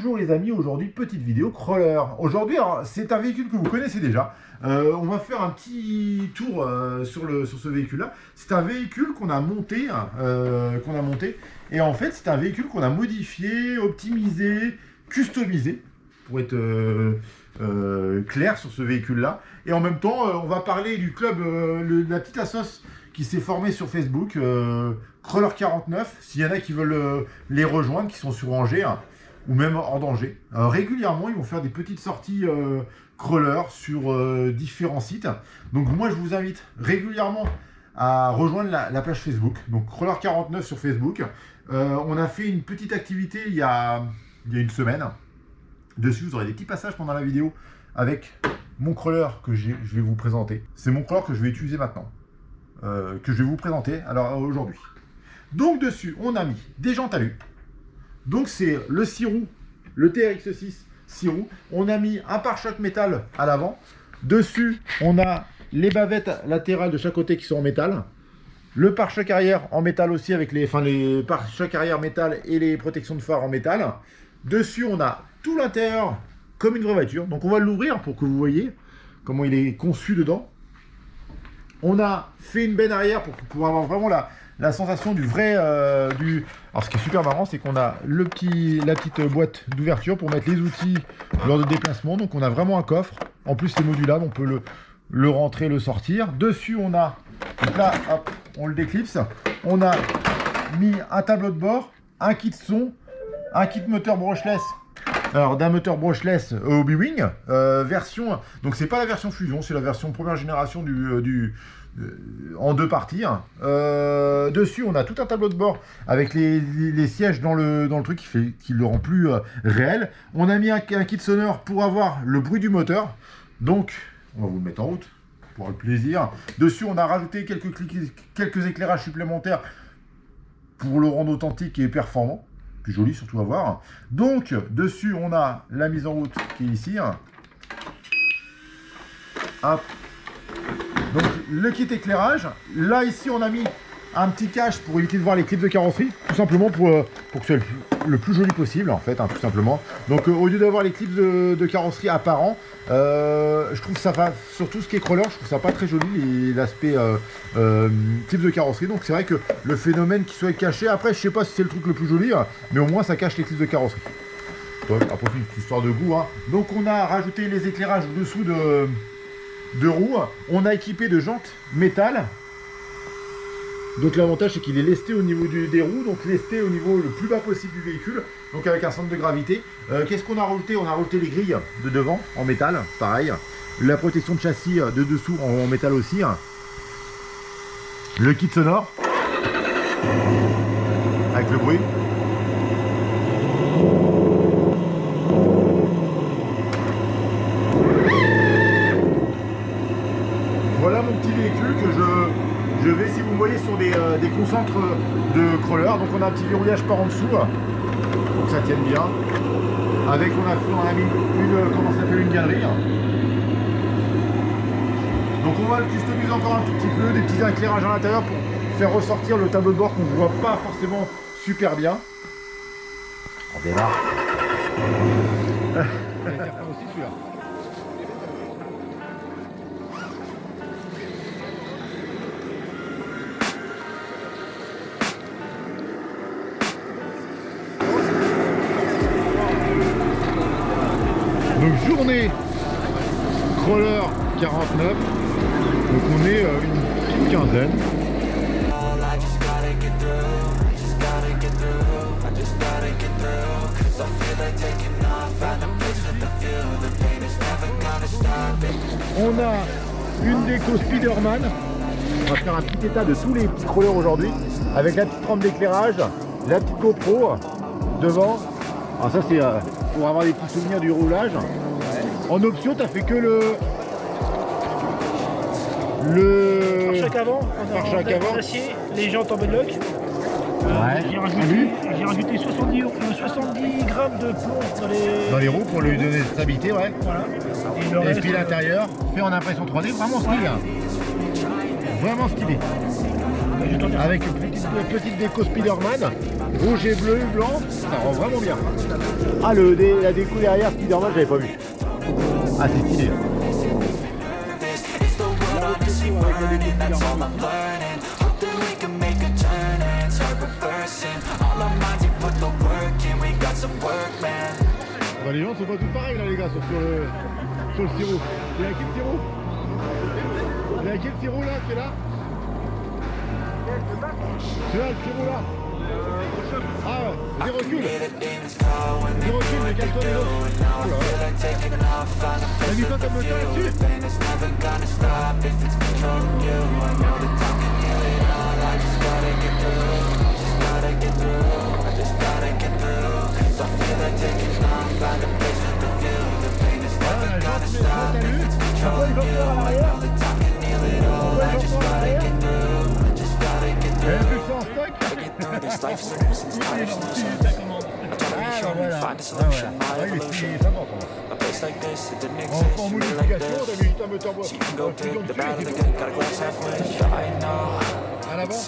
Bonjour les amis, aujourd'hui petite vidéo crawler. Aujourd'hui c'est un véhicule que vous connaissez déjà. On va faire un petit tour sur ce véhicule là. C'est un véhicule qu'on a monté, et en fait c'est un véhicule qu'on a modifié, optimisé, customisé pour être clair sur ce véhicule là. Et en même temps on va parler du club, la petite assoce qui s'est formée sur Facebook, Crawler 49, s'il y en a qui veulent les rejoindre, qui sont sur Angers, ou même en danger. Régulièrement, ils vont faire des petites sorties crawler sur différents sites. Donc moi, je vous invite régulièrement à rejoindre la page Facebook, donc Crawler 49 sur Facebook. On a fait une petite activité il y a une semaine. Dessus, vous aurez des petits passages pendant la vidéo avec mon crawler que je vais vous présenter. C'est mon crawler que je vais utiliser maintenant, que je vais vous présenter alors aujourd'hui. Donc dessus, on a mis des jantes alu. Donc c'est le 6 roues, le TRX6 6 roues. On a mis un pare-choc métal à l'avant. Dessus, on a les bavettes latérales de chaque côté qui sont en métal. Le pare-choc arrière en métal aussi, avec les pare-choc arrière métal et les protections de phare en métal. Dessus, on a tout l'intérieur comme une vraie voiture. Donc on va l'ouvrir pour que vous voyez comment il est conçu dedans. On a fait une benne arrière pour avoir vraiment la sensation du vrai... Alors ce qui est super marrant, c'est qu'on a la petite boîte d'ouverture pour mettre les outils lors de déplacement. Donc on a vraiment un coffre. En plus c'est modulable, on peut le rentrer, le sortir. Dessus on a, donc là hop, on le déclipse. On a mis un tableau de bord, un kit son, un kit moteur brushless. Alors d'un moteur brushless Hobby-Wing, version, donc c'est pas la version fusion, c'est la version première génération en deux parties. Dessus on a tout un tableau de bord avec les sièges dans le truc qui le rend plus réel. On a mis un kit sonore pour avoir le bruit du moteur, donc on va vous le mettre en route pour le plaisir. Dessus on a rajouté quelques éclairages supplémentaires pour le rendre authentique et performant. Plus joli surtout à voir. Donc dessus on a la mise en route qui est ici. Hop. Donc le kit éclairage. Là ici on a mis un petit cache pour éviter de voir les clips de carrosserie, tout simplement pour que ce soit le plus joli possible en fait, tout simplement. Donc au lieu d'avoir les clips de carrosserie apparents, je trouve ça va, surtout ce qui est crawler, je trouve ça pas très joli l'aspect clips de carrosserie. Donc c'est vrai que le phénomène qui soit caché, après je sais pas si c'est le truc le plus joli, mais au moins ça cache les clips de carrosserie. Donc après c'est une histoire de goût. Donc on a rajouté les éclairages dessous de roues, on a équipé de jantes métal. Donc l'avantage c'est qu'il est lesté au niveau des roues, donc lesté au niveau le plus bas possible du véhicule, donc avec un centre de gravité. Qu'est-ce qu'on a rajouté? On a rajouté les grilles de devant en métal, pareil. La protection de châssis de dessous en métal aussi. Le kit sonore, avec le bruit. Voilà mon petit véhicule que je vais, si vous me voyez, sur des concentres de crawler. Donc on a un petit verrouillage par en dessous, pour que ça tienne bien. Avec, on a mis une galerie. Donc on va le customiser encore un tout petit peu, des petits éclairages à l'intérieur pour faire ressortir le tableau de bord qu'on ne voit pas forcément super bien. On démarre. Aussi celui-là. Donc journée crawler 49, donc on est une petite quinzaine. On a une déco Spider-Man. On va faire un petit état de tous les petits crawlers aujourd'hui, avec la petite rampe d'éclairage, la petite GoPro devant. Alors ça c'est pour avoir des petits souvenirs du roulage. En option, tu as fait que le pare-choc avant, pare-choc avant, acier, les jantes en bedlock. Ouais. J'ai rajouté 70 grammes de plomb dans les roues pour lui donner de stabilité, ouais. Voilà. Et puis l'intérieur fait en impression 3D, vraiment stylé. Vraiment stylé. avec une petite déco Spider-Man, rouge et bleu, blanc, ça rend vraiment bien. Ah, la déco derrière Spider-Man, j'avais pas vu. Ah, c'est stylé. Bah, les gens sont pas tous pareils là les gars, sauf sur le sirop. Il y a qui le sirop? Il y a qui le sirop là qui est là? C'est là le sirop là. Ah ouais, vas-y recule. Vas-y recule, mais calme-toi les autres. Oh là là. T'as mis quoi comme moteur là-dessus? En modification, on avait juste un moteur bois. À l'avant.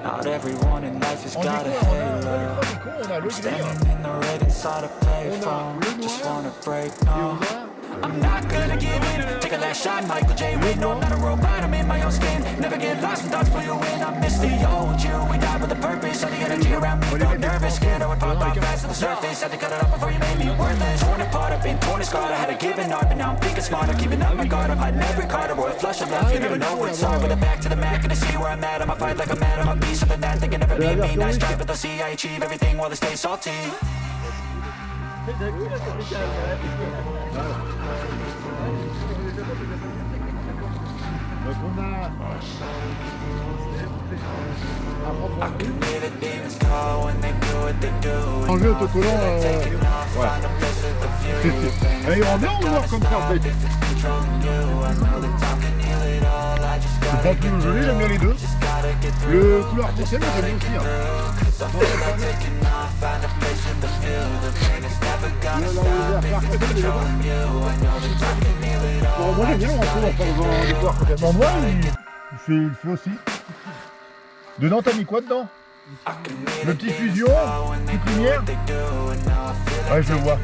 Not everyone in life has got a halo. I'm standing in the red inside a payphone. Just wanna break, no. I'm not gonna give in. Take a last shot, Michael J. Win. No, I'm not a robot, I'm in my own skin. Never get lost when thoughts pull you in. I miss the old you. We died with a purpose. All the energy around me felt nervous. Scared I would pop out fast to the surface. Had to cut it up before you made me worthless. Torn apart, I've been torn and scarred. I had a given art, but now I'm thinking smarter. Keeping up my guard, I'm hiding every card. A royal flush of love, you never know where it's hard. With a back to the mat, gonna see where I'm at. I'ma fight like I'm mad, I'ma be something that they can never be me. Nice try, but they'll see I achieve everything while they stay salty. Donc on a enlevé autocollant, voilà. Il rend bien ou noir comme ça en fait? C'est pas plus joli, j'aime bien les deux. Le couleur foncé, moi j'aime bien aussi. Moi j'aime bien le renfort dans le couleur complètement noir, il fait aussi. Dedans t'as mis quoi dedans? Le petit fusion, petite lumière. Ouais, je le vois.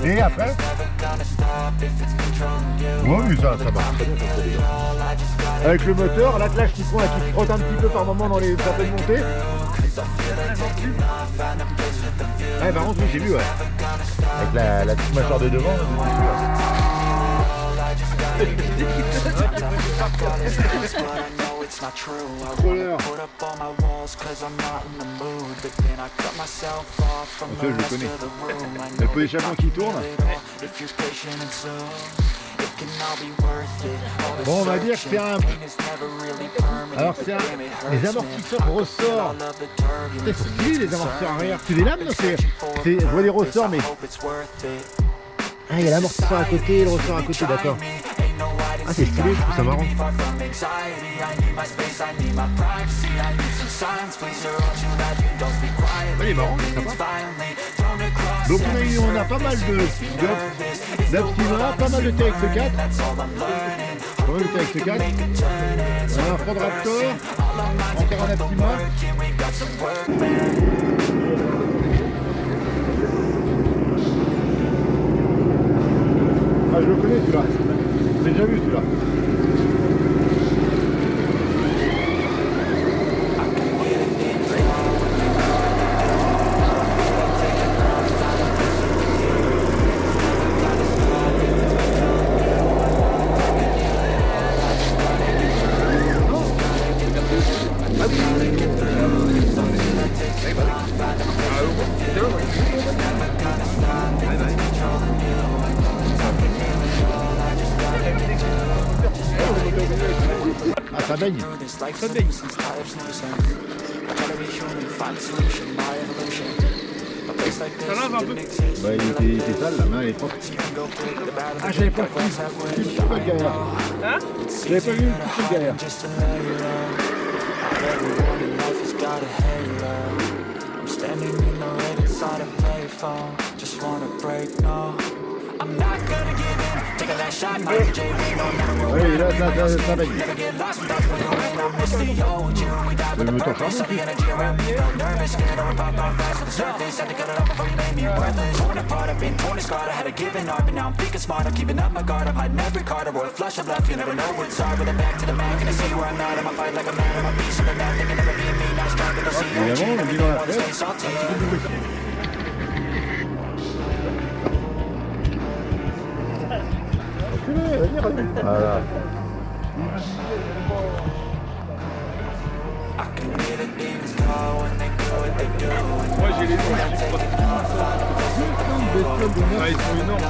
Et après? Ouais, mais ça marche. Avec le moteur, l'attelage qui font, qui frotte un petit peu par moment dans les certaines montées. Ouais, par contre, oui, j'ai vu, ouais. Avec la petite mâchoire de devant, je le connais. Le pot d'échappement qui tourne. Bon, on va dire que c'est un... Alors c'est un... Les amortisseurs ressorts. C'est stylé les amortisseurs arrière. C'est des lames, non? Je vois des ressorts, mais... Ah, il y a l'amortisseur à côté et le ressort à côté, d'accord. Ah, c'est stylé, je trouve ça marrant. Ouais, il est marrant, c'est sympa. Donc on a pas mal d'Aptima, pas mal de TX4. Pas mal de TX4. On a un Ford Raptor, encore un Aptima. Ah, je le connais celui-là. J'ai déjà vu celui-là. Ah, ça baigne. Ça baigne. Ça lave un peu. Bah, il était sale, la main elle est propre. Ah, j'avais pas vu le petit truc derrière. Hein? J'avais pas vu le petit truc derrière. Ouais, il est là. ça va. Voilà. Moi j'ai les noms, ils sont énormes,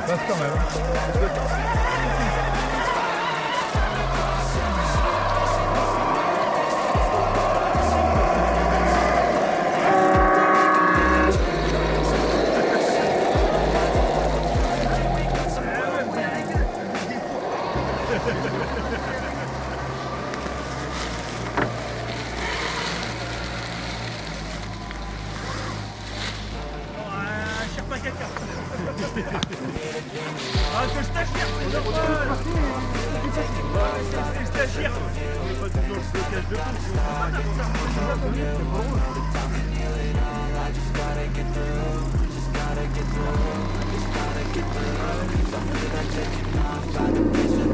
Passe quand même. Ah, c'est le stagiaire, c'est normal. C'est le stagiaire. On n'est pas toujours le blocage de course.